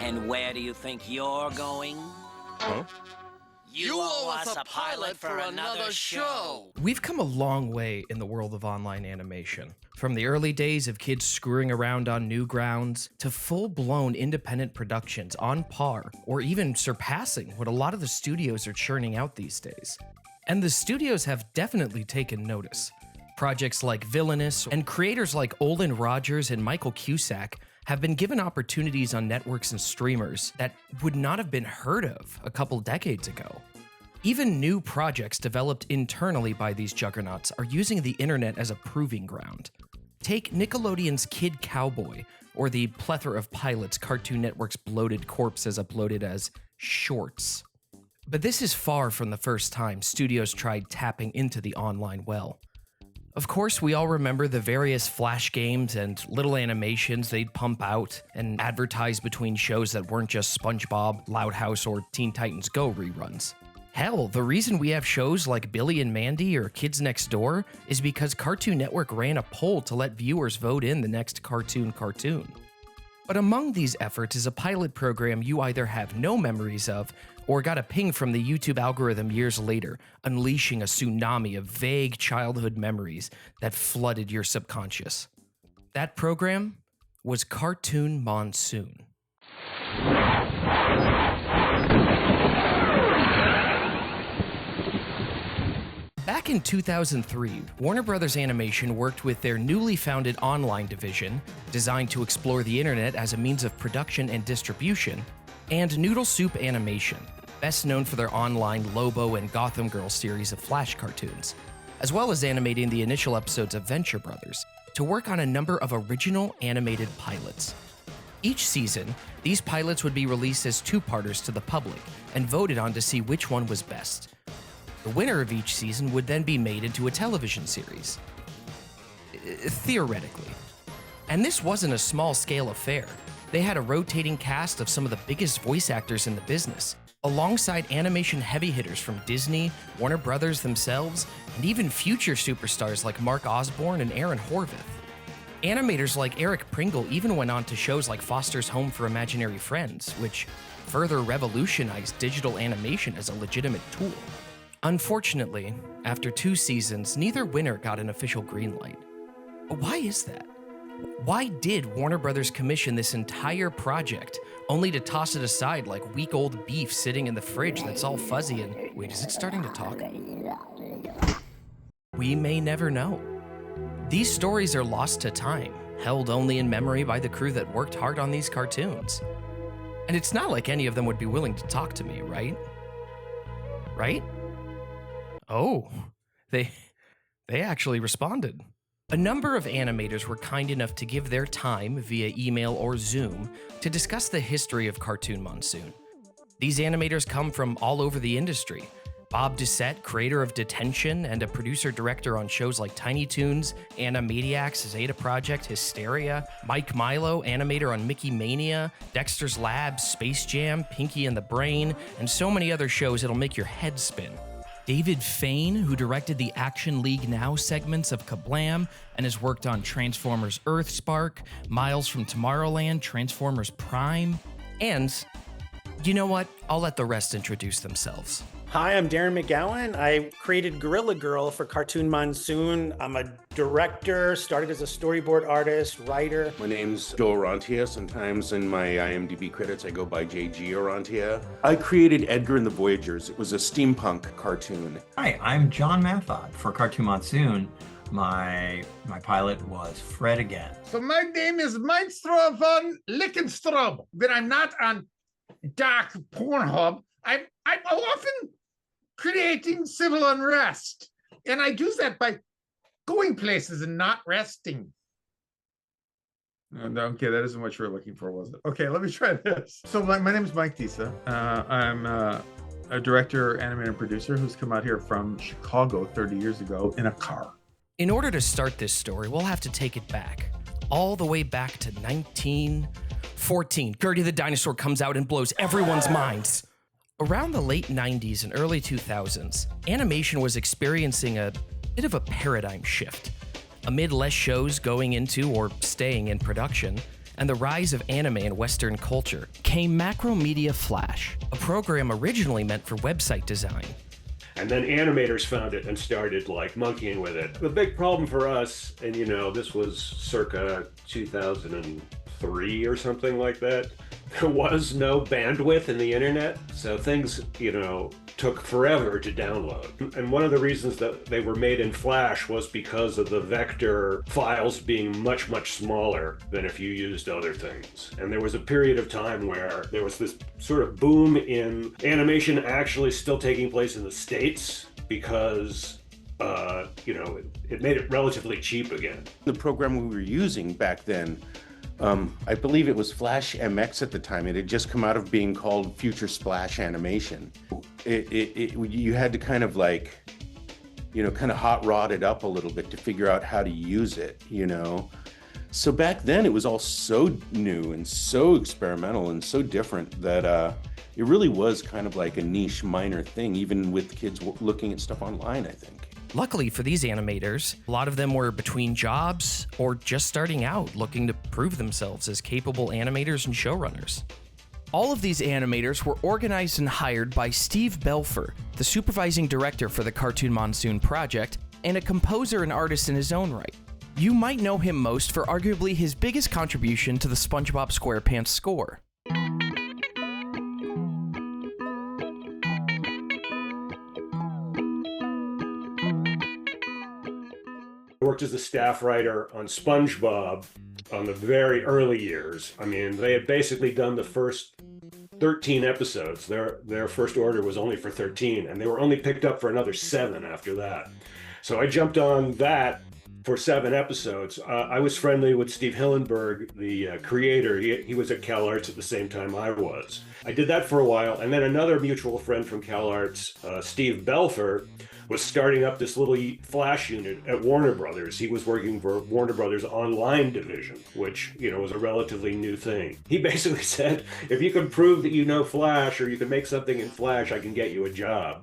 And where do you think you're going? Huh? You owe us a pilot for another show. We've come a long way in the world of online animation. From the early days of kids screwing around on Newgrounds to full-blown independent productions on par or even surpassing what a lot of the studios are churning out these days. And the studios have definitely taken notice. Projects like Villainous and creators like Olin Rogers and Michael Cusack have been given opportunities on networks and streamers that would not have been heard of a couple decades ago. Even new projects developed internally by these juggernauts are using the internet as a proving ground. Take Nickelodeon's Kid Cowboy, or the plethora of pilots Cartoon Network's bloated corpse has uploaded as shorts. But this is far from the first time studios tried tapping into the online well. Of course, we all remember the various Flash games and little animations they'd pump out and advertise between shows that weren't just SpongeBob, Loud House, or Teen Titans Go reruns. Hell, the reason we have shows like Billy and Mandy or Kids Next Door is because Cartoon Network ran a poll to let viewers vote in the next cartoon. But among these efforts is a pilot program you either have no memories of or got a ping from the YouTube algorithm years later, unleashing a tsunami of vague childhood memories that flooded your subconscious. That program was Cartoon Monsoon. Back in 2003, Warner Bros. Animation worked with their newly founded online division, designed to explore the internet as a means of production and distribution, and Noodle Soup Animation, best known for their online Lobo and Gotham Girl series of Flash cartoons, as well as animating the initial episodes of Venture Brothers, to work on a number of original animated pilots. Each season, these pilots would be released as two-parters to the public and voted on to see which one was best. The winner of each season would then be made into a television series. Theoretically. And this wasn't a small-scale affair. They had a rotating cast of some of the biggest voice actors in the business, alongside animation heavy hitters from Disney, Warner Brothers themselves, and even future superstars like Mark Osborne and Aaron Horvath. Animators like Eric Pringle even went on to shows like Foster's Home for Imaginary Friends, which further revolutionized digital animation as a legitimate tool. Unfortunately, after 2 seasons, neither winner got an official green light. But why is that? Why did Warner Brothers commission this entire project only to toss it aside like week-old beef sitting in the fridge that's all fuzzy and... Wait, is it starting to talk? We may never know. These stories are lost to time, held only in memory by the crew that worked hard on these cartoons. And it's not like any of them would be willing to talk to me, right? Right? Oh, they actually responded. A number of animators were kind enough to give their time via email or Zoom to discuss the history of Cartoon Monsoon. These animators come from all over the industry. Bob Doucette, creator of Detention and a producer-director on shows like Tiny Toons, Animaniacs, Zeta Project, Hysteria. Mike Milo, animator on Mickey Mania, Dexter's Lab, Space Jam, Pinky and the Brain, and so many other shows it'll make your head spin. David Fain, who directed the Action League Now segments of Kablam and has worked on Transformers Earthspark, Miles from Tomorrowland, Transformers Prime, and you know what? I'll let the rest introduce themselves. Hi, I'm Darren McGowan. I created Gorilla Girl for Cartoon Monsoon. I'm a director, started as a storyboard artist, writer. My name's Joe Orantia. Sometimes in my IMDb credits, I go by JG Orantia. I created Edgar and the Voyagers. It was a steampunk cartoon. Hi, I'm John Mathod for Cartoon Monsoon. My pilot was Fred again. So my name is Maestro von Lickenstrom. When I'm not on dark Pornhub, I'm often creating civil unrest. And I do that by going places and not resting. No, okay, that isn't what you were looking for, was it? Okay, let me try this. So my name is Mike DISA. I'm a director, animator, and producer who's come out here from Chicago 30 years ago in a car. In order to start this story, we'll have to take it back, all the way back to 1914. Gertie the dinosaur comes out and blows everyone's minds. Around the late 90s and early 2000s, animation was experiencing a bit of a paradigm shift. Amid less shows going into or staying in production, and the rise of anime in Western culture came Macromedia Flash, a program originally meant for website design. And then animators found it and started like monkeying with it. The big problem for us, and this was circa 2003 or something like that, there was no bandwidth in the internet. So things, took forever to download. And one of the reasons that they were made in Flash was because of the vector files being much, much smaller than if you used other things. And there was a period of time where there was this sort of boom in animation actually still taking place in the States because it made it relatively cheap again. The program we were using back then, I believe it was Flash MX at the time. It had just come out of being called Future Splash Animation. You had to kind of hot rod it up a little bit to figure out how to use it, So back then it was all so new and so experimental and so different that it really was kind of like a niche minor thing, even with kids looking at stuff online, I think. Luckily for these animators, a lot of them were between jobs or just starting out looking to prove themselves as capable animators and showrunners. All of these animators were organized and hired by Steve Belfer, the supervising director for the Cartoon Monsoon project, and a composer and artist in his own right. You might know him most for arguably his biggest contribution to the SpongeBob SquarePants score. I worked as a staff writer on SpongeBob on the very early years. I mean, they had basically done the first 13 episodes. Their first order was only for 13, and they were only picked up for another 7 after that. So I jumped on that for 7 episodes. I was friendly with Steve Hillenburg, the creator. He was at CalArts at the same time I was. I did that for a while, and then another mutual friend from CalArts, Steve Belfer, was starting up this little Flash unit at Warner Brothers. He was working for Warner Brothers online division, which, was a relatively new thing. He basically said, if you can prove that you know Flash or you can make something in Flash, I can get you a job.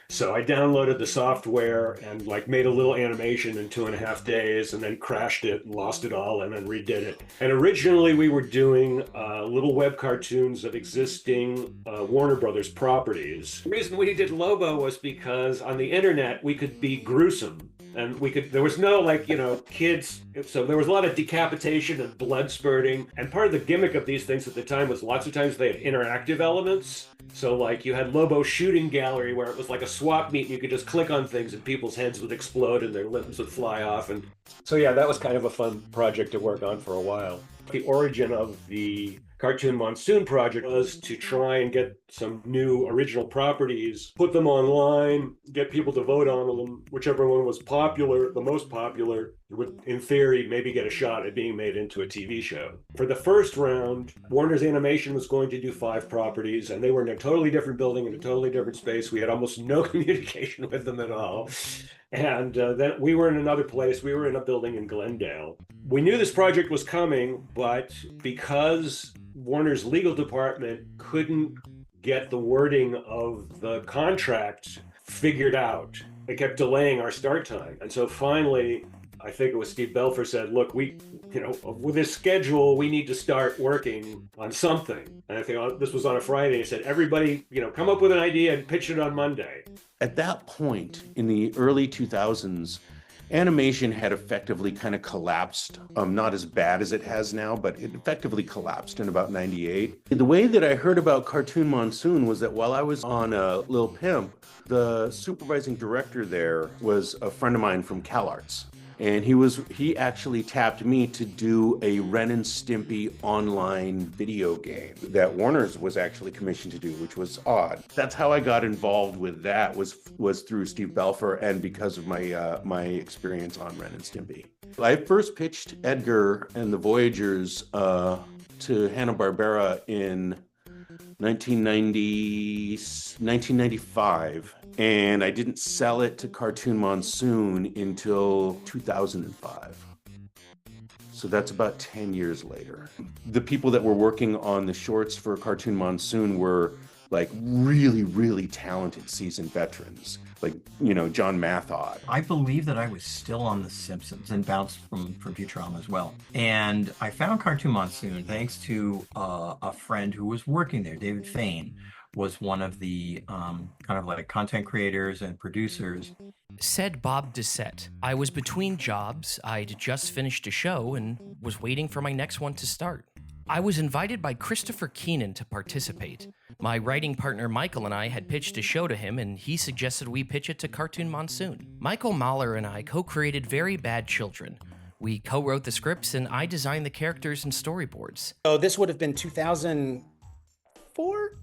So I downloaded the software and made a little animation in 2.5 days and then crashed it and lost it all and then redid it. And originally we were doing little web cartoons of existing Warner Brothers properties. The reason we did Lobo was because on the internet we could be gruesome. And there was no kids, so there was a lot of decapitation and blood spurting. And part of the gimmick of these things at the time was lots of times they had interactive elements. So you had Lobo Shooting Gallery where it was like a swap meet and you could just click on things and people's heads would explode and their limbs would fly off. And so yeah, that was kind of a fun project to work on for a while. The origin of the Cartoon Monsoon project was to try and get some new original properties, put them online, get people to vote on them. Whichever one was popular, the most popular, would, in theory, maybe get a shot at being made into a TV show. For the first round, Warner's Animation was going to do 5 properties, and they were in a totally different building, in a totally different space. We had almost no communication with them at all. And then we were in another place. We were in a building in Glendale. We knew this project was coming, but because Warner's legal department couldn't get the wording of the contract figured out, it kept delaying our start time. And so finally, I think it was Steve Belfer said, look, with this schedule, we need to start working on something. And I think this was on a Friday. He said, everybody, come up with an idea and pitch it on Monday. At that point, in the early 2000s, animation had effectively kind of collapsed, not as bad as it has now, but it effectively collapsed in about 98. The way that I heard about Cartoon Monsoon was that while I was on Lil Pimp, the supervising director there was a friend of mine from CalArts. And he actually tapped me to do a Ren and Stimpy online video game that Warner's was actually commissioned to do, which was odd. That's how I got involved with that, was through Steve Belfer and because of my experience on Ren and Stimpy. I first pitched Edgar and the Voyagers to Hanna-Barbera in 1995, and I didn't sell it to Cartoon Monsoon until 2005. So that's about 10 years later. The people that were working on the shorts for Cartoon Monsoon were like really, really talented seasoned veterans, like, John Mathod. I believe that I was still on The Simpsons and bounced from Futurama as well. And I found Cartoon Monsoon thanks to a friend who was working there. David Fain was one of the kind of like content creators and producers. Said Bob Doucette. I was between jobs, I'd just finished a show, and was waiting for my next one to start. I was invited by Christopher Keenan to participate. My writing partner Michael and I had pitched a show to him, and he suggested we pitch it to Cartoon Monsoon. Michael Mahler and I co-created Very Bad Children. We co-wrote the scripts, and I designed the characters and storyboards. So this would have been 2004,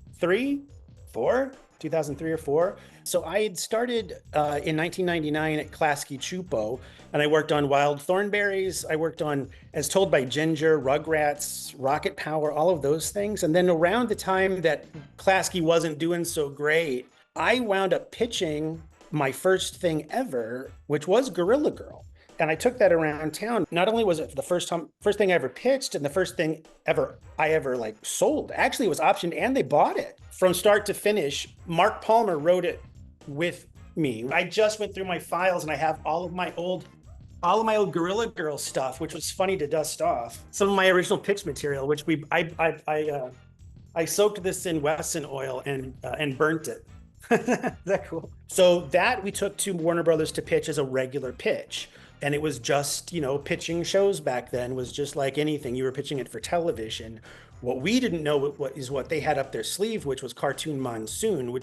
2003 or 4. So I had started in 1999 at Klasky Chupo, and I worked on Wild Thornberries. I worked on As Told by Ginger, Rugrats, Rocket Power, all of those things. And then around the time that Klasky wasn't doing so great, I wound up pitching my first thing ever, which was Gorilla Girl. And I took that around town. Not only was it the first thing I ever pitched and the first thing I ever like sold. Actually, it was optioned and they bought it from start to finish. Mark Palmer wrote it with me. I just went through my files and I have all of my old Gorilla Girl stuff, which was funny to dust off. Some of my original pitch material, which I soaked this in Wesson oil and burnt it. Is that cool? So that we took to Warner Brothers to pitch as a regular pitch. And it was just, pitching shows back then was just like anything. You were pitching it for television. What we didn't know what they had up their sleeve, which was Cartoon Monsoon,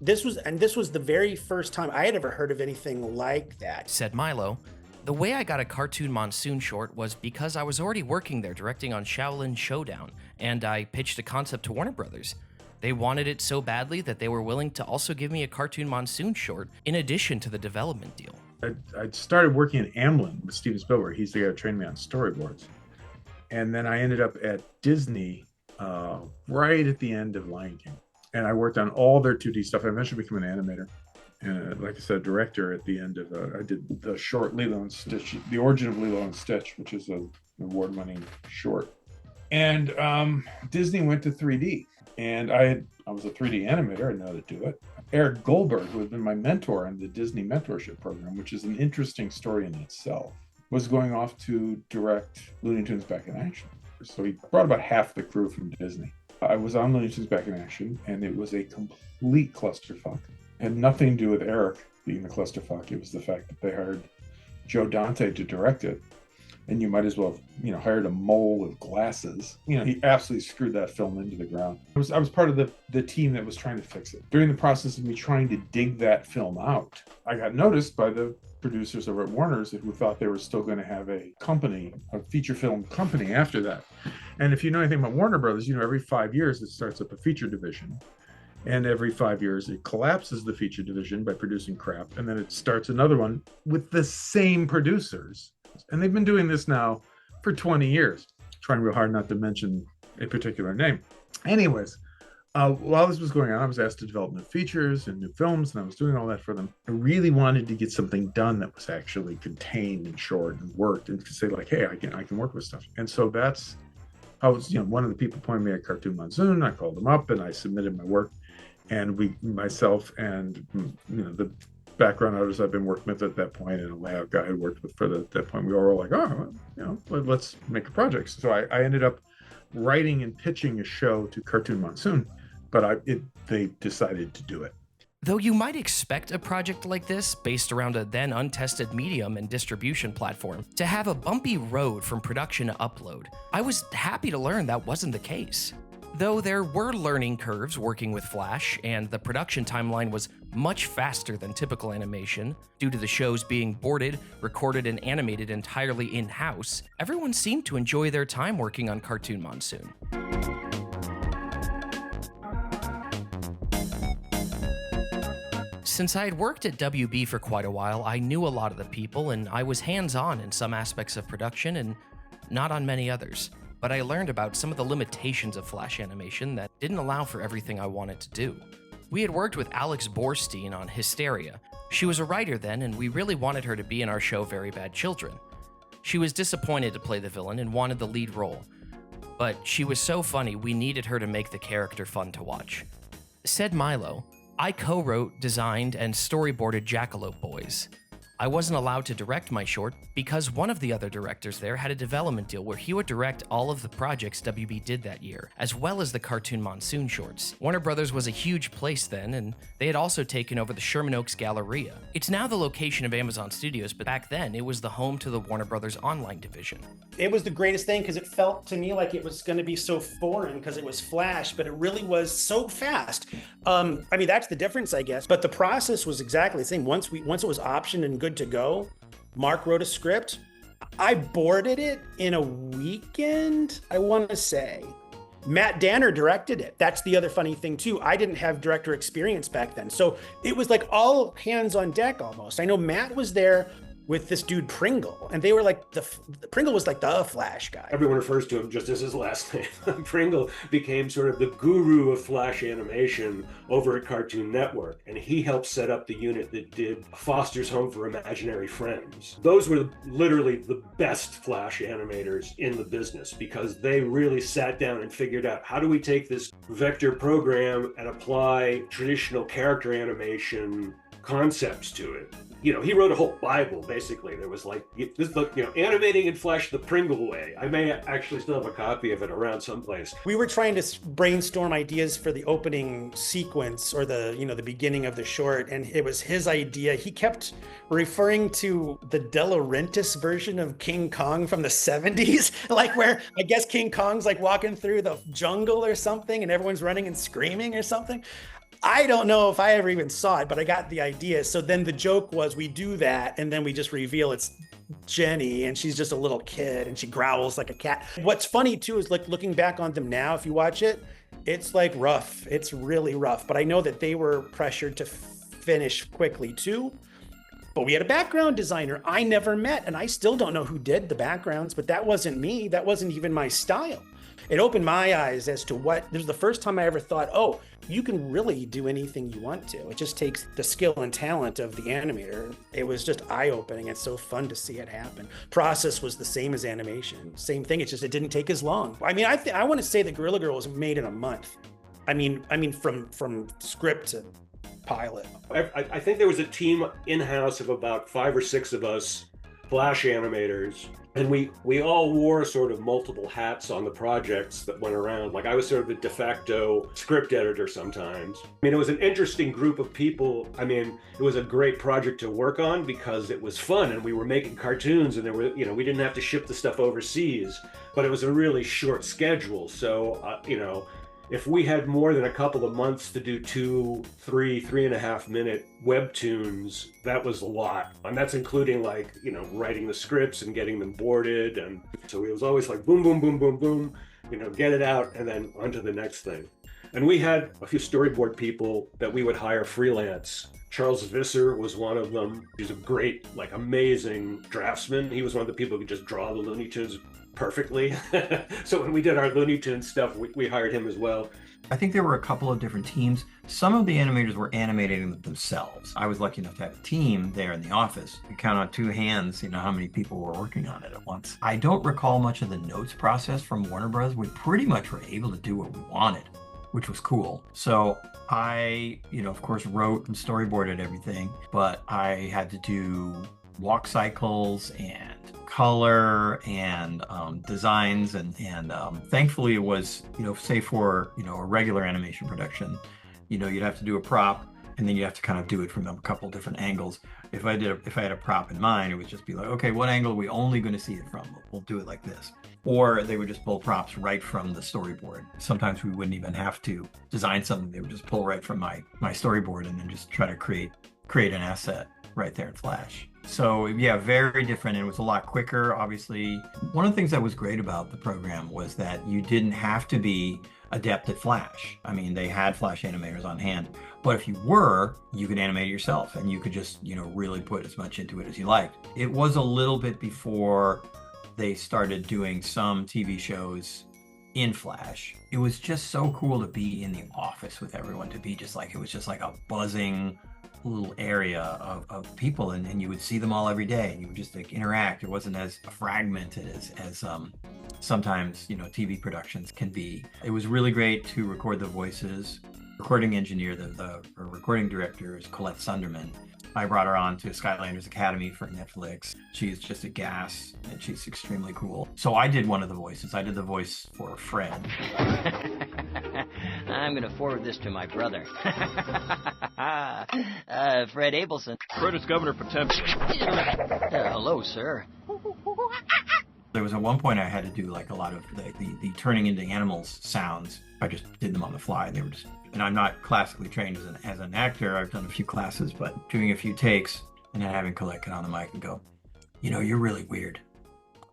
this was the very first time I had ever heard of anything like that. Said Milo. The way I got a Cartoon Monsoon short was because I was already working there directing on Shaolin Showdown, and I pitched a concept to Warner Brothers. They wanted it so badly that they were willing to also give me a Cartoon Monsoon short in addition to the development deal. I started working at Amblin with Steven Spielberg. He's the guy who trained me on storyboards. And then I ended up at Disney right at the end of Lion King. And I worked on all their 2D stuff. I eventually became an animator. And like I said, director at the end of, I did the short Lilo and Stitch, The Origin of Lilo and Stitch, which is an award-winning short. And Disney went to 3D. And I was a 3D animator. I know how to do it. Eric Goldberg, who had been my mentor on the Disney mentorship program, which is an interesting story in itself, was going off to direct Looney Tunes Back in Action. So he brought about half the crew from Disney. I was on Looney Tunes Back in Action, and it was a complete clusterfuck. It had nothing to do with Eric being the clusterfuck. It was the fact that they hired Joe Dante to direct it. And you might as well have, hired a mole with glasses. He absolutely screwed that film into the ground. I was part of the team that was trying to fix it. During the process of me trying to dig that film out, I got noticed by the producers over at Warner's who thought they were still going to have a company, a feature film company after that. And if you know anything about Warner Brothers, every 5 years it starts up a feature division. And every 5 years it collapses the feature division by producing crap. And then it starts another one with the same producers. And they've been doing this now for 20 years, trying real hard not to mention a particular name. Anyways, while this was going on, I was asked to develop new features and new films, and I was doing all that for them. I really wanted to get something done that was actually contained and short and worked, and to say like, hey, I can work with stuff. And so that's how one of the people pointed me at Cartoon Monsoon. I called them up and I submitted my work, and myself and the background artists I've been working with at that point, and a layout guy I worked with at that point, we all were like, let's make a project. So I ended up writing and pitching a show to Cartoon Monsoon, but they decided to do it. Though you might expect a project like this, based around a then untested medium and distribution platform, to have a bumpy road from production to upload, I was happy to learn that wasn't the case. Though there were learning curves working with Flash, and the production timeline was much faster than typical animation, due to the shows being boarded, recorded, and animated entirely in-house, everyone seemed to enjoy their time working on Cartoon Monsoon. Since I had worked at WB for quite a while, I knew a lot of the people, and I was hands-on in some aspects of production and not on many others. But I learned about some of the limitations of Flash animation that didn't allow for everything I wanted to do. We had worked with Alex Borstein on Hysteria. She was a writer then, and we really wanted her to be in our show Very Bad Children. She was disappointed to play the villain and wanted the lead role. But she was so funny, we needed her to make the character fun to watch. Said Milo, I co-wrote, designed, and storyboarded Jackalope Boys. I wasn't allowed to direct my short because one of the other directors there had a development deal where he would direct all of the projects WB did that year, as well as the cartoon Monsoon shorts. Warner Brothers was a huge place then, and they had also taken over the Sherman Oaks Galleria. It's now the location of Amazon Studios, but back then it was the home to the Warner Brothers online division. It was the greatest thing because it felt to me like it was going to be so foreign because it was Flash, but it really was so fast. I mean, that's the difference, I guess. But the process was exactly the same. Once it was optioned and good to go, Mark wrote a script. I boarded it in a weekend, I want to say. Matt Danner directed it. That's the other funny thing too. I didn't have director experience back then. So it was like all hands on deck almost. I know Matt was there with this dude Pringle, and they were like, Pringle was like the Flash guy. Everyone refers to him just as his last name. Pringle became sort of the guru of Flash animation over at Cartoon Network, and he helped set up the unit that did Foster's Home for Imaginary Friends. Those were literally the best Flash animators in the business because they really sat down and figured out, how do we take this vector program and apply traditional character animation concepts to it? You know, he wrote a whole Bible, basically. There was like, this book, you know, animating in Flash the Pringle way. I may actually still have a copy of it around someplace. We were trying to brainstorm ideas for the opening sequence or the, you know, the beginning of the short, and it was his idea. He kept referring to the De Laurentiis version of King Kong from the 70s, like where I guess King Kong's like walking through the jungle or something and everyone's running and screaming or something. I don't know if I ever even saw it, but I got the idea. So then the joke was we do that and then we just reveal it's Jenny and she's just a little kid and she growls like a cat. What's funny too is like looking back on them now, if you watch it, it's like rough. It's really rough. But I know that they were pressured to finish quickly too. But we had a background designer I never met, and I still don't know who did the backgrounds, but that wasn't me. That wasn't even my style. It opened my eyes as to what, this was the first time I ever thought, oh, you can really do anything you want to. It just takes the skill and talent of the animator. It was just eye-opening. It's so fun to see it happen. Process was the same as animation. Same thing, it's just it didn't take as long. I mean, I want to say that Gorilla Girl was made in a month. I mean, from script to pilot. I think there was a team in-house of about 5 or 6 of us Flash animators, and we all wore sort of multiple hats on the projects that went around. Like I was sort of the de facto script editor sometimes. I mean, it was an interesting group of people. I mean, it was a great project to work on because it was fun and we were making cartoons and there were, you know, we didn't have to ship the stuff overseas, but it was a really short schedule. So, you know, if we had more than a couple of months to do 2, 3, 3.5 minute webtoons, that was a lot. And that's including like, you know, writing the scripts and getting them boarded. And so it was always like boom, boom, boom, boom, boom, you know, get it out and then on to the next thing. And we had a few storyboard people that we would hire freelance. Charles Visser was one of them. He's a great, like amazing draftsman. He was one of the people who could just draw the Looney Tunes perfectly. So when we did our Looney Tunes stuff, we hired him as well. I think there were a couple of different teams. Some of the animators were animating themselves. I was lucky enough to have a team there in the office. You count on 2 hands, you know, how many people were working on it at once. I don't recall much of the notes process from Warner Bros. We pretty much were able to do what we wanted, which was cool. So I, you know, of course, wrote and storyboarded everything, but I had to do walk cycles and color and designs and thankfully it was, you know, say for, you know, a regular animation production, you know, you'd have to do a prop and then you have to kind of do it from a couple different angles. If I had a prop in mind, it would just be like, okay, what angle are we only going to see it from? We'll do it like this. Or they would just pull props right from the storyboard. Sometimes we wouldn't even have to design something. They would just pull right from my storyboard and then just try to create an asset right there in Flash. So yeah, very different, and it was a lot quicker, obviously. One of the things that was great about the program was that you didn't have to be adept at Flash. I mean, they had Flash animators on hand, but if you were, you could animate it yourself and you could just, you know, really put as much into it as you liked. It was a little bit before they started doing some TV shows in Flash. It was just so cool to be in the office with everyone, to be just like, it was just like a buzzing little area of people, and you would see them all every day and you would just like interact. It wasn't as fragmented as sometimes, you know, TV productions can be. It was really great to record the voices recording engineer, the recording director is Colette Sunderman. I brought her on to Skylanders Academy for Netflix. She's just a gas, and she's extremely cool. So I did one of the voices. I did the voice for Fred. I'm gonna forward this to my brother. Fred Abelson. Fred is Governor Potemkin. Hello, sir. There was at one point I had to do like a lot of the turning into animals sounds. I just did them on the fly. They were just, and I'm not classically trained as an actor. I've done a few classes, but doing a few takes and then having Colette get on the mic and go, you know, you're really weird.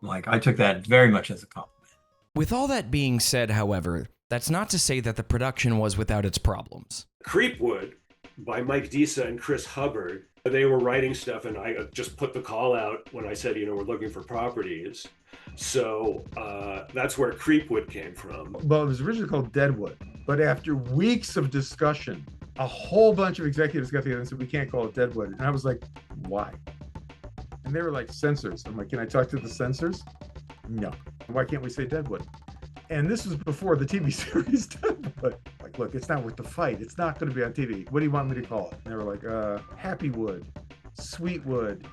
Like, I took that very much as a compliment. With all that being said, however, that's not to say that the production was without its problems. Creepwood by Mike DISA and Chris Hubbard. They were writing stuff, and I just put the call out when I said, you know, we're looking for properties. So that's where Creepwood came from. Well, it was originally called Deadwood, but after weeks of discussion, a whole bunch of executives got together and said, we can't call it Deadwood. And I was like, why? And they were like, censors. I'm like, can I talk to the censors? No. Why can't we say Deadwood? And this was before the TV series Deadwood. Like, look, it's not worth the fight. It's not going to be on TV. What do you want me to call it? And they were like, Happywood, Sweetwood,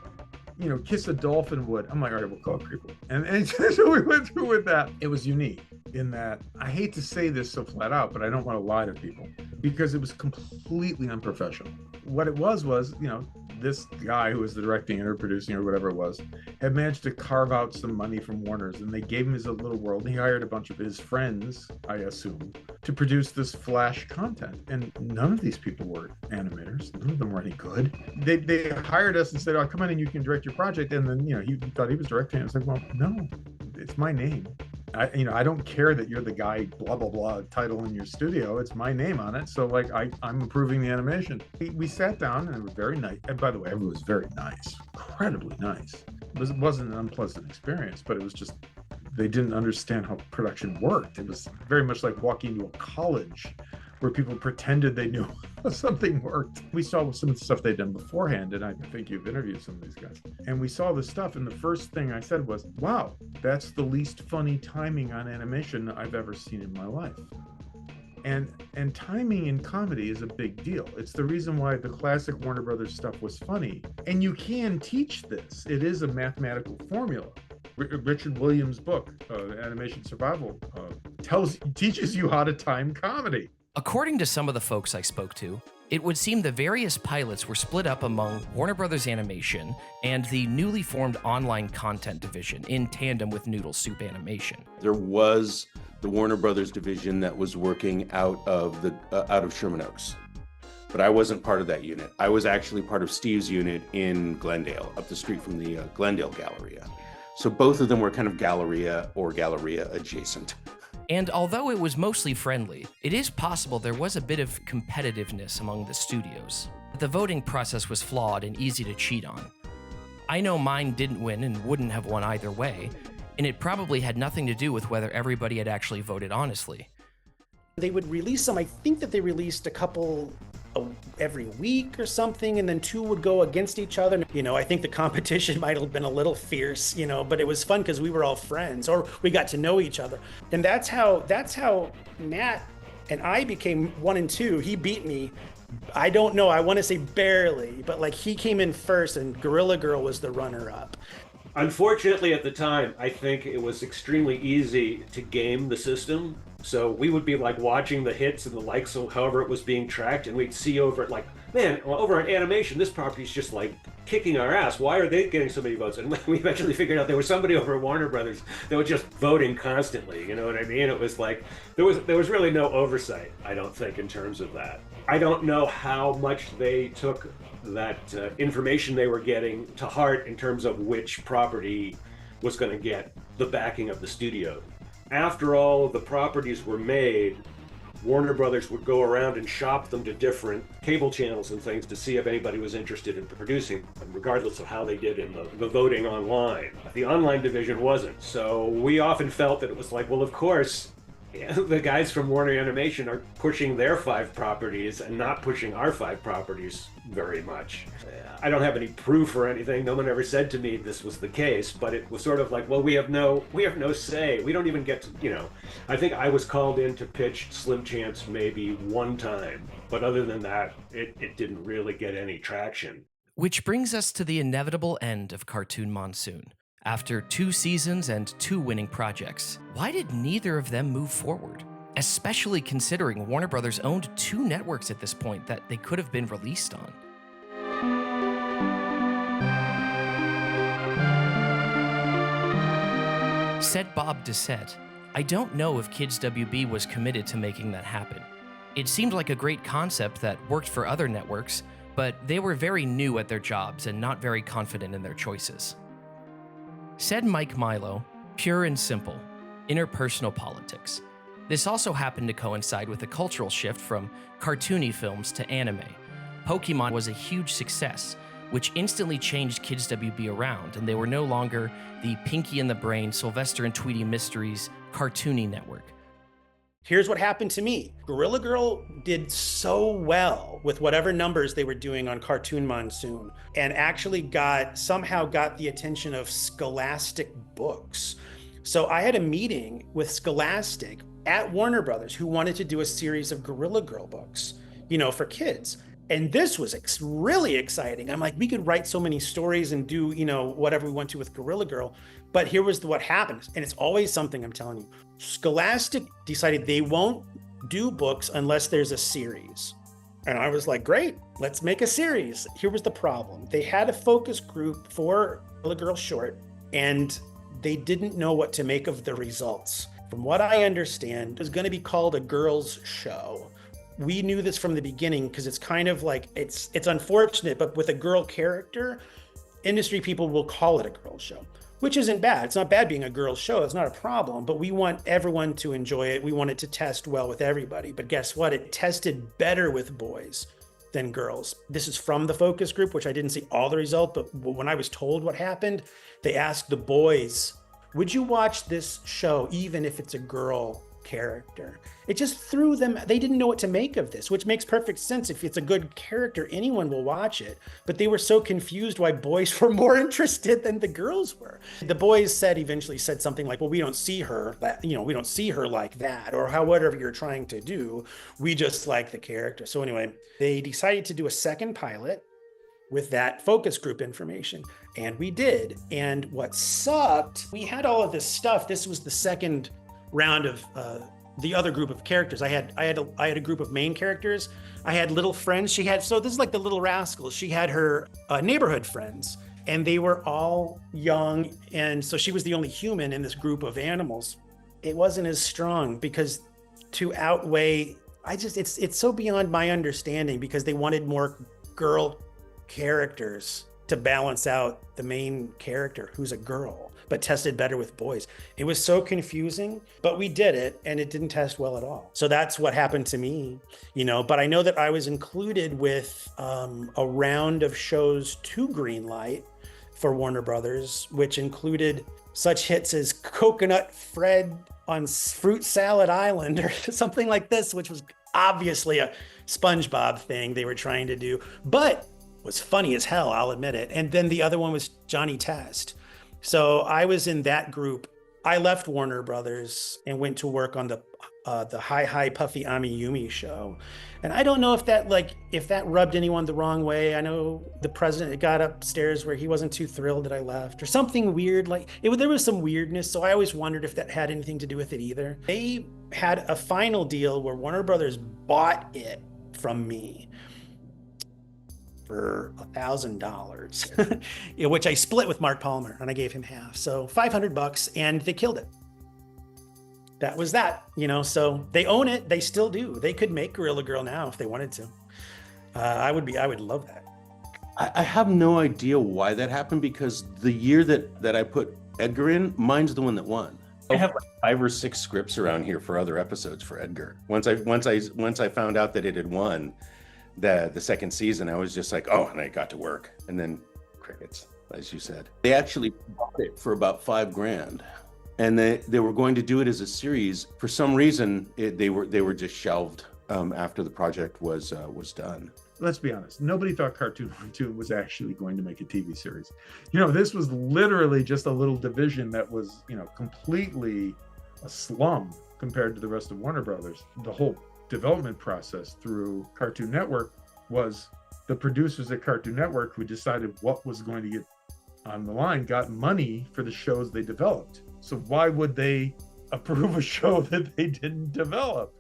you know, Kiss a Dolphin Wood. I'm like, all right, we'll call it Creepwood. And so we went through with that. It was unique in that, I hate to say this so flat out, but I don't want to lie to people because it was completely unprofessional. What it was, you know, this guy who was the directing or producing or whatever it was, had managed to carve out some money from Warner's, and they gave him his little world. And he hired a bunch of his friends, I assume, to produce this flash content. And none of these people were animators. None of them were any good. They hired us and said, oh, come in and you can direct your project. And then, you know, he thought he was directing. I was like, well, no, it's my name. I don't care that you're the guy, blah, blah, blah, title in your studio. It's my name on it. So, like, I'm approving the animation. We sat down, and it was very nice. And by the way, everyone was very nice, incredibly nice. It wasn't an unpleasant experience, but it was just, they didn't understand how production worked. It was very much like walking into a college where people pretended they knew how something worked. We saw some of the stuff they'd done beforehand, and I think you've interviewed some of these guys. And we saw this stuff, and the first thing I said was, wow, that's the least funny timing on animation I've ever seen in my life. And timing in comedy is a big deal. It's the reason why the classic Warner Brothers stuff was funny. And you can teach this. It is a mathematical formula. Richard Williams' book, Animation Survival, teaches you how to time comedy. According to some of the folks I spoke to, it would seem the various pilots were split up among Warner Brothers Animation and the newly formed online content division in tandem with Noodle Soup Animation. There was the Warner Brothers division that was working out of Sherman Oaks, but I wasn't part of that unit. I was actually part of Steve's unit in Glendale, up the street from the Glendale Galleria. So both of them were kind of Galleria or Galleria adjacent. And although it was mostly friendly, it is possible there was a bit of competitiveness among the studios. The voting process was flawed and easy to cheat on. I know mine didn't win and wouldn't have won either way, and it probably had nothing to do with whether everybody had actually voted honestly. They would release them. I think that they released a couple every week or something, and then two would go against each other. You know, I think the competition might have been a little fierce, you know, but it was fun because we were all friends, or we got to know each other. And that's how Matt and I became 1 and 2. He beat me. I don't know, I want to say barely, but like he came in first and Gorilla Girl was the runner-up. Unfortunately, at the time, I think it was extremely easy to game the system. So we would be like watching the hits and the likes, so however it was being tracked, and we'd see over it like, man, well, over on animation, this property's just like kicking our ass. Why are they getting so many votes? And we eventually figured out there was somebody over at Warner Brothers that was just voting constantly. You know what I mean? It was like there was really no oversight, I don't think, in terms of that. I don't know how much they took that information they were getting to heart in terms of which property was going to get the backing of the studio. After all of the properties were made, Warner Brothers would go around and shop them to different cable channels and things to see if anybody was interested in producing them, regardless of how they did in the voting online. The online division wasn't. So we often felt that it was like, well, of course, the guys from Warner Animation are pushing their 5 properties and not pushing our 5 properties very much. I don't have any proof or anything. No one ever said to me this was the case, but it was sort of like, well, we have no say. We don't even get to, I think I was called in to pitch Slim Chance maybe one time, but other than that, it didn't really get any traction. Which brings us to the inevitable end of Cartoon Monsoon. After 2 seasons and 2 winning projects, why did neither of them move forward? Especially considering Warner Brothers owned 2 networks at this point that they could have been released on. Said Bob Doucette, "I don't know if Kids WB was committed to making that happen. It seemed like a great concept that worked for other networks, but they were very new at their jobs and not very confident in their choices." Said Mike Milo, "Pure and simple, interpersonal politics. This also happened to coincide with a cultural shift from cartoony films to anime. Pokemon was a huge success, which instantly changed Kids WB around, and they were no longer the Pinky and the Brain, Sylvester and Tweety Mysteries cartoony network. Here's what happened to me. Gorilla Girl did so well with whatever numbers they were doing on Cartoon Monsoon, and actually somehow got the attention of Scholastic Books. So I had a meeting with Scholastic at Warner Brothers who wanted to do a series of Gorilla Girl books, for kids. And this was really exciting. I'm like, we could write so many stories and do, whatever we want to with Gorilla Girl. But here was what happened. And it's always something, I'm telling you. Scholastic decided they won't do books unless there's a series. And I was like, great, let's make a series. Here was the problem. They had a focus group for Gorilla Girl short, and they didn't know what to make of the results. From what I understand, it was going to be called a girls' show. We knew this from the beginning because it's kind of like, it's unfortunate, but with a girl character, industry people will call it a girl show, which isn't bad. It's not bad being a girl show. It's not a problem, but we want everyone to enjoy it. We want it to test well with everybody. But guess what? It tested better with boys than girls. This is from the focus group, which I didn't see all the results, but when I was told what happened, they asked the boys, would you watch this show even if it's a girl character? It just threw them, they didn't know what to make of this, which makes perfect sense. If it's a good character, anyone will watch it. But they were so confused why boys were more interested than the girls were. The boys eventually said something like, well, we don't see her, we don't see her like that, or whatever you're trying to do. We just like the character. So anyway, they decided to do a second pilot with that focus group information. And we did. And what sucked, we had all of this stuff. This was the second round of the other group of characters. I had a group of main characters. I had little friends. So this is like the Little Rascals. She had her neighborhood friends, and they were all young. And so she was the only human in this group of animals. It wasn't as strong because to outweigh, it's so beyond my understanding because they wanted more girl characters to balance out the main character who's a girl, but tested better with boys. It was so confusing, but we did it and it didn't test well at all. So that's what happened to me, but I know that I was included with a round of shows to greenlight for Warner Brothers, which included such hits as Coconut Fred on Fruit Salad Island or something like this, which was obviously a SpongeBob thing they were trying to do, but was funny as hell, I'll admit it. And then the other one was Johnny Test. So I was in that group. I left Warner Brothers and went to work on the Hi Puffy Amiyumi show. And I don't know if that rubbed anyone the wrong way. I know the president got upstairs where he wasn't too thrilled that I left or something weird. There was some weirdness. So I always wondered if that had anything to do with it either. They had a final deal where Warner Brothers bought it from me for $1,000, which I split with Mark Palmer, and I gave him half. So $500, and they killed it. That was that, so they own it. They still do. They could make Gorilla Girl now if they wanted to. I would love that. I have no idea why that happened because the year that I put Edgar in, mine's the one that won. I have like 5 or 6 scripts around here for other episodes for Edgar. Once I found out that it had won the second season, I was just like, oh, and I got to work. And then crickets, as you said. They actually bought it for about $5,000. and they were going to do it as a series. For some reason, they were just shelved after the project was done. Let's be honest, nobody thought Cartoon Monsoon was actually going to make a TV series. You know, this was literally just a little division that was, you know, completely a slum compared to the rest of Warner Brothers. The whole development process through Cartoon Network was the producers at Cartoon Network who decided what was going to get on the line got money for the shows they developed. So why would they approve a show that they didn't develop?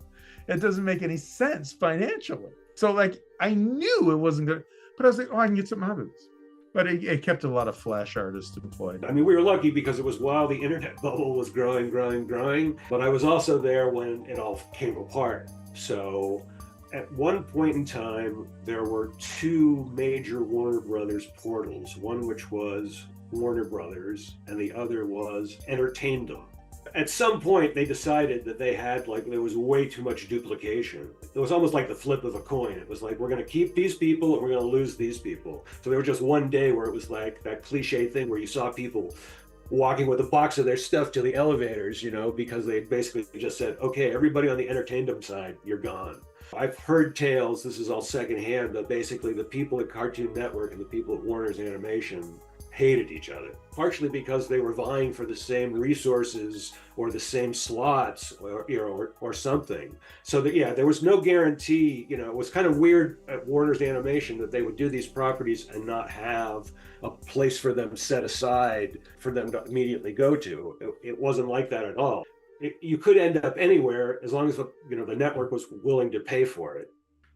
It doesn't make any sense financially. So like, I knew it wasn't good, but I was like, oh, I can get something out of this. But it kept a lot of Flash artists employed. I mean, we were lucky because it was while the internet bubble was growing, but I was also there when it all came apart. So at one point in time, there were two major Warner Brothers portals, one which was Warner Brothers and the other was Entertaindom. At some point, they decided that there was way too much duplication. It was almost like the flip of a coin. It was like, we're going to keep these people and we're going to lose these people. So there was just one day where it was like that cliche thing where you saw people walking with a box of their stuff to the elevators, you know, because they basically just said, okay, everybody on the Entertaindom side, you're gone. I've heard tales, this is all secondhand, that basically the people at Cartoon Network and the people at Warner's Animation hated each other, partially because they were vying for the same resources or the same slots or something. So that, yeah, there was no guarantee. You know, it was kind of weird at Warner's Animation that they would do these properties and not have a place for them set aside for them to immediately go to. It wasn't like that at all. You could end up anywhere as long as the network was willing to pay for it.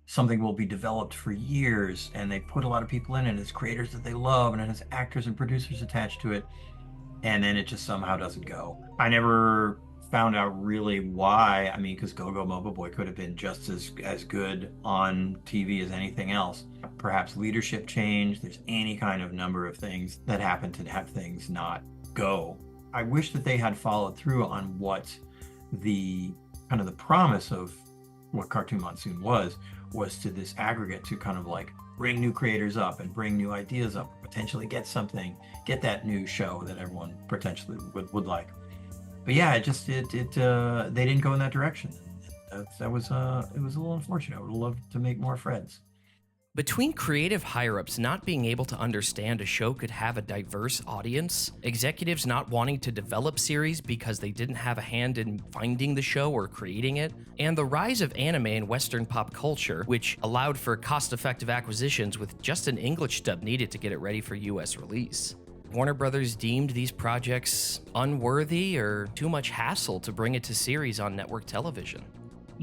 Something will be developed for years and they put a lot of people in it as creators that they love and it has actors and producers attached to it, and then it just somehow doesn't go. I never found out really why. I mean, because Go-Go Mobile Boy could have been just as good on TV as anything else. Perhaps leadership change. There's any kind of number of things that happen to have things not go. I wish that they had followed through on what the kind of the promise of what Cartoon Monsoon was to this aggregate to kind of like bring new creators up and bring new ideas up, potentially get that new show that everyone potentially would like. But yeah, it they didn't go in that direction. It was a little unfortunate. I would love to make more Freds. Between creative higher-ups not being able to understand a show could have a diverse audience, executives not wanting to develop series because they didn't have a hand in finding the show or creating it, and the rise of anime in Western pop culture, which allowed for cost-effective acquisitions with just an English dub needed to get it ready for US release. Warner Brothers deemed these projects unworthy or too much hassle to bring it to series on network television.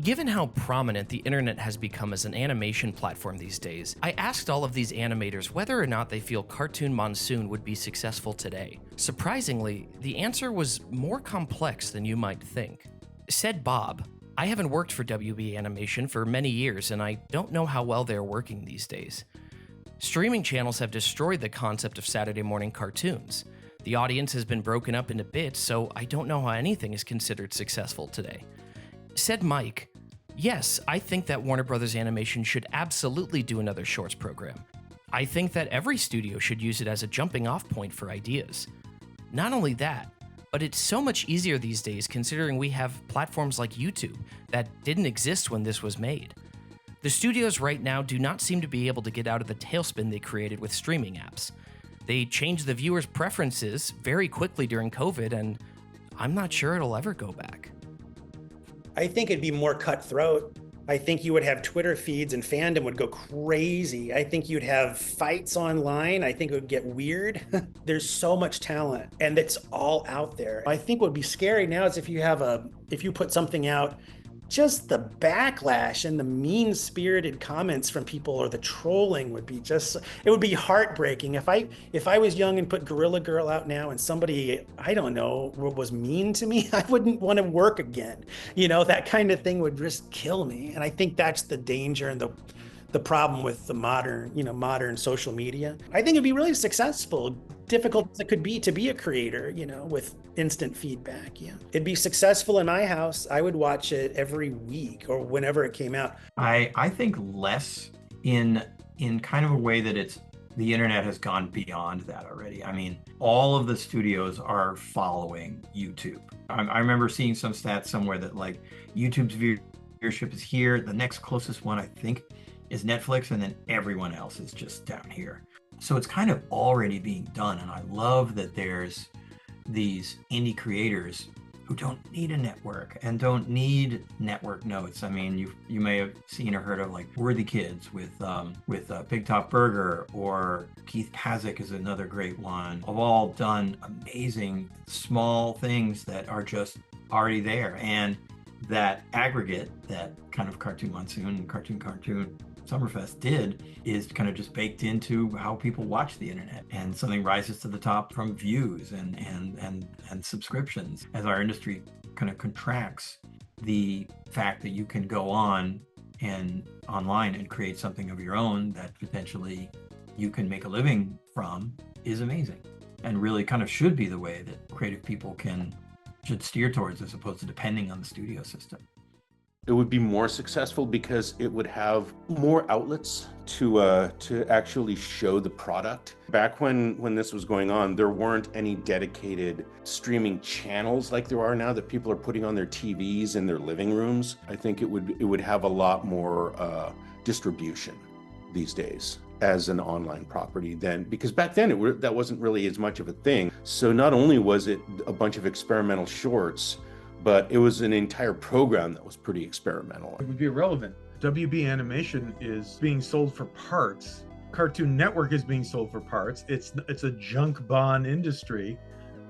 Given how prominent the internet has become as an animation platform these days, I asked all of these animators whether or not they feel Cartoon Monsoon would be successful today. Surprisingly, the answer was more complex than you might think. Said Bob, I haven't worked for WB Animation for many years and I don't know how well they're working these days. Streaming channels have destroyed the concept of Saturday morning cartoons. The audience has been broken up into bits, so I don't know how anything is considered successful today. Said Mike, yes, I think that Warner Brothers Animation should absolutely do another shorts program. I think that every studio should use it as a jumping off point for ideas. Not only that, but it's so much easier these days considering we have platforms like YouTube that didn't exist when this was made. The studios right now do not seem to be able to get out of the tailspin they created with streaming apps. They changed the viewers' preferences very quickly during COVID, and I'm not sure it'll ever go back. I think it'd be more cutthroat. I think you would have Twitter feeds and fandom would go crazy. I think you'd have fights online. I think it would get weird. There's so much talent and it's all out there. I think what would be scary now is if you put something out, just the backlash and the mean-spirited comments from people or the trolling would be it would be heartbreaking. If I was young and put Gorilla Girl out now and somebody, I don't know, was mean to me, I wouldn't want to work again. You know, that kind of thing would just kill me. And I think that's the danger and the problem with the modern social media. I think it'd be really successful, difficult as it could be to be a creator, with instant feedback. Yeah, it'd be successful in my house. I would watch it every week or whenever it came out. I think less in kind of a way that it's the internet has gone beyond that already. I mean, all of the studios are following YouTube. I remember seeing some stats somewhere that like YouTube's viewership is here. The next closest one, I think, is Netflix, and then everyone else is just down here. So it's kind of already being done. And I love that there's these indie creators who don't need a network and don't need network notes. I mean, you may have seen or heard of like Worthy Kids with Big Top Burger, or Keith Pazik is another great one. Have all done amazing small things that are just already there, and that aggregate that kind of Cartoon Monsoon and Cartoon Summerfest did is kind of just baked into how people watch the internet, and something rises to the top from views and subscriptions. As our industry kind of contracts, the fact that you can go on and online and create something of your own that potentially you can make a living from is amazing, and really kind of should be the way that creative people should steer towards, as opposed to depending on the studio system. It would be more successful because it would have more outlets to actually show the product. Back when this was going on, there weren't any dedicated streaming channels like there are now that people are putting on their TVs in their living rooms. I think it would have a lot more distribution these days as an online property then, because back then that wasn't really as much of a thing. So not only was it a bunch of experimental shorts, but it was an entire program that was pretty experimental. It would be irrelevant. WB Animation is being sold for parts. Cartoon Network is being sold for parts. It's a junk bond industry.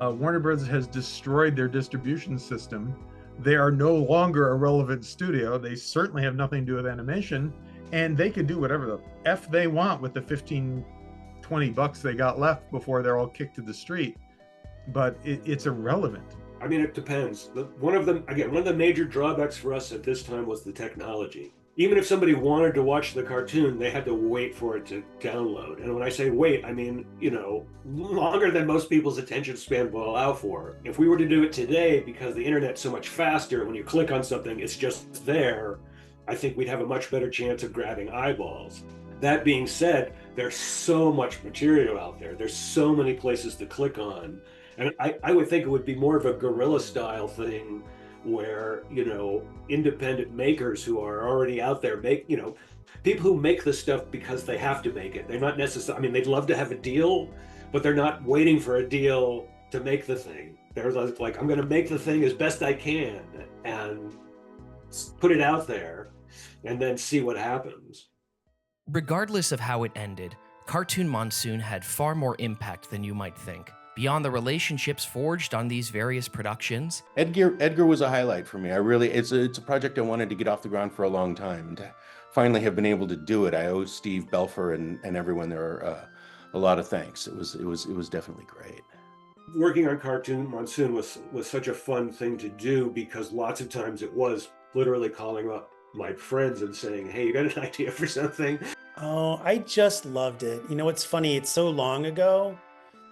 Warner Bros. Has destroyed their distribution system. They are no longer a relevant studio. They certainly have nothing to do with animation, and they can do whatever the F they want with the 15, 20 bucks they got left before they're all kicked to the street. But it's irrelevant. I mean, it depends. One of the major drawbacks for us at this time was the technology. Even if somebody wanted to watch the cartoon, they had to wait for it to download. And when I say wait, I mean, longer than most people's attention span will allow for. If we were to do it today, because the internet's so much faster, when you click on something, it's just there, I think we'd have a much better chance of grabbing eyeballs. That being said, there's so much material out there. There's so many places to click on. And I would think it would be more of a guerrilla style thing where, independent makers who are already out there people who make the stuff because they have to make it. They're not necessarily, I mean, they'd love to have a deal, but they're not waiting for a deal to make the thing. They're like, I'm going to make the thing as best I can and put it out there and then see what happens. Regardless of how it ended, Cartoon Monsoon had far more impact than you might think. Beyond the relationships forged on these various productions, Edgar was a highlight for me. It's a project I wanted to get off the ground for a long time, and to finally have been able to do it, I owe Steve Belfer and everyone there a lot of thanks. It was definitely great. Working on Cartoon Monsoon was such a fun thing to do, because lots of times it was literally calling up my friends and saying, hey, you got an idea for something? Oh, I just loved it. It's funny, it's so long ago.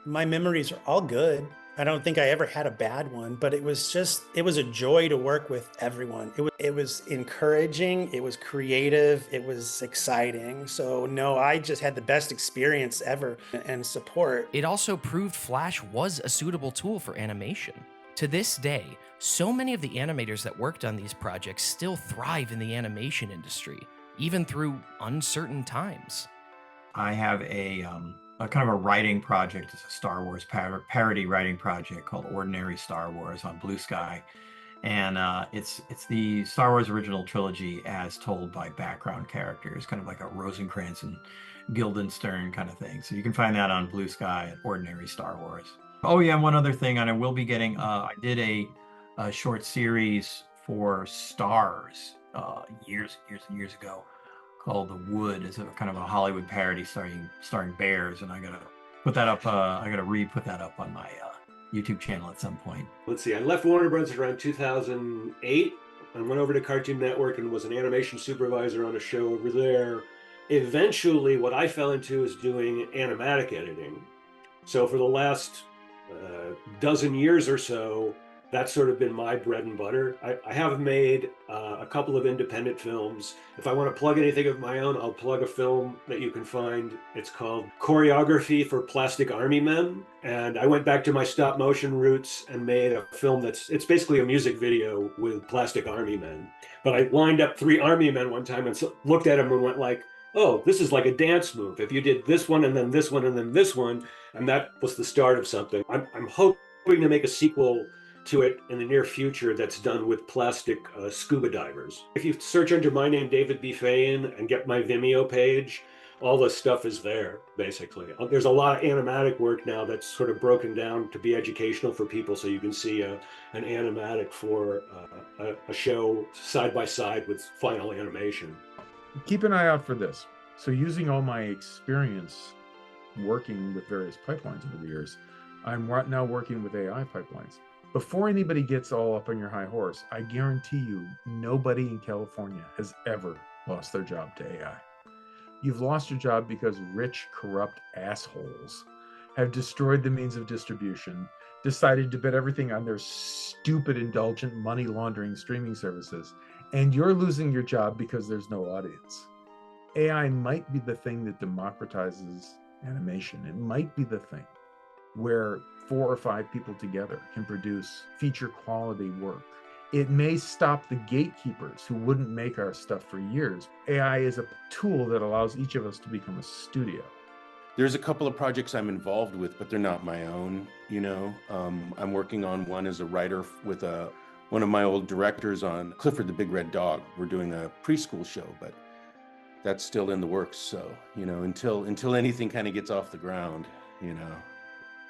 My memories are all good. I don't think I ever had a bad one, but it was a joy to work with everyone. It was encouraging, it was creative, it was exciting. So no, I just had the best experience ever and support. it also proved Flash was a suitable tool for animation. To this day, so many of the animators that worked on these projects still thrive in the animation industry, even through uncertain times. I have a kind of a writing project. It's a Star Wars parody writing project called Ordinary Star Wars on Blue Sky, and it's the Star Wars original trilogy as told by background characters, kind of like a Rosencrantz and Guildenstern kind of thing. So you can find that on Blue Sky at Ordinary Star Wars. Oh yeah, and one other thing, and I will be getting. I did a short series for Stars years and years ago, called The Wood. It's a kind of a Hollywood parody starring bears, and I gotta put that up. I gotta re-put that up on my YouTube channel at some point. Let's see, I left Warner Bros. Around 2008 and went over to Cartoon Network and was an animation supervisor on a show over there. Eventually, what I fell into is doing animatic editing. So for the last dozen years or so, That's sort of been my bread and butter. I have made a couple of independent films. If I want to plug anything of my own, I'll plug a film that you can find. It's called Choreography for Plastic Army Men. And I went back to my stop motion roots and made a film it's basically a music video with plastic army men. But I lined up 3 army men one time and looked at them and went like, oh, this is like a dance move. If you did this one and then this one and then this one, and that was the start of something. I'm hoping to make a sequel to it in the near future that's done with plastic scuba divers. If you search under my name, David B. Fain, and get my Vimeo page, all the stuff is there, basically. There's a lot of animatic work now that's sort of broken down to be educational for people, so you can see an animatic for a show side by side with final animation. Keep an eye out for this. So using all my experience working with various pipelines over the years, I'm right now working with AI pipelines. Before anybody gets all up on your high horse, I guarantee you nobody in California has ever lost their job to AI. You've lost your job because rich, corrupt assholes have destroyed the means of distribution, decided to bet everything on their stupid, indulgent, money laundering streaming services, and you're losing your job because there's no audience. AI might be the thing that democratizes animation. It might be the thing where 4 or 5 people together can produce feature quality work. It may stop the gatekeepers who wouldn't make our stuff for years. AI is a tool that allows each of us to become a studio. There's a couple of projects I'm involved with, but they're not my own, you know. I'm working on one as a writer with one of my old directors on Clifford the Big Red Dog. We're doing a preschool show, but that's still in the works. So, you know, until anything kind of gets off the ground, you know,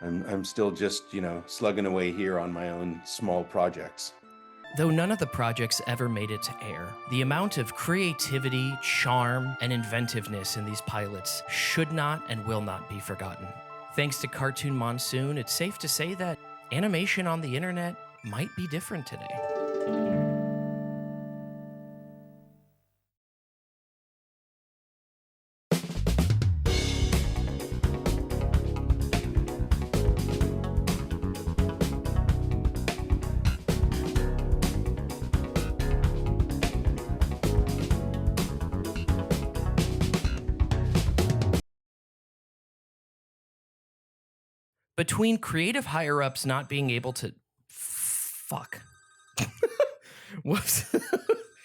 I'm still just, you know, slugging away here on my own small projects. Though none of the projects ever made it to air, the amount of creativity, charm, and inventiveness in these pilots should not and will not be forgotten. Thanks to Cartoon Monsoon, it's safe to say that animation on the internet might be different today. Between creative higher-ups not being able to... Fuck. Whoops.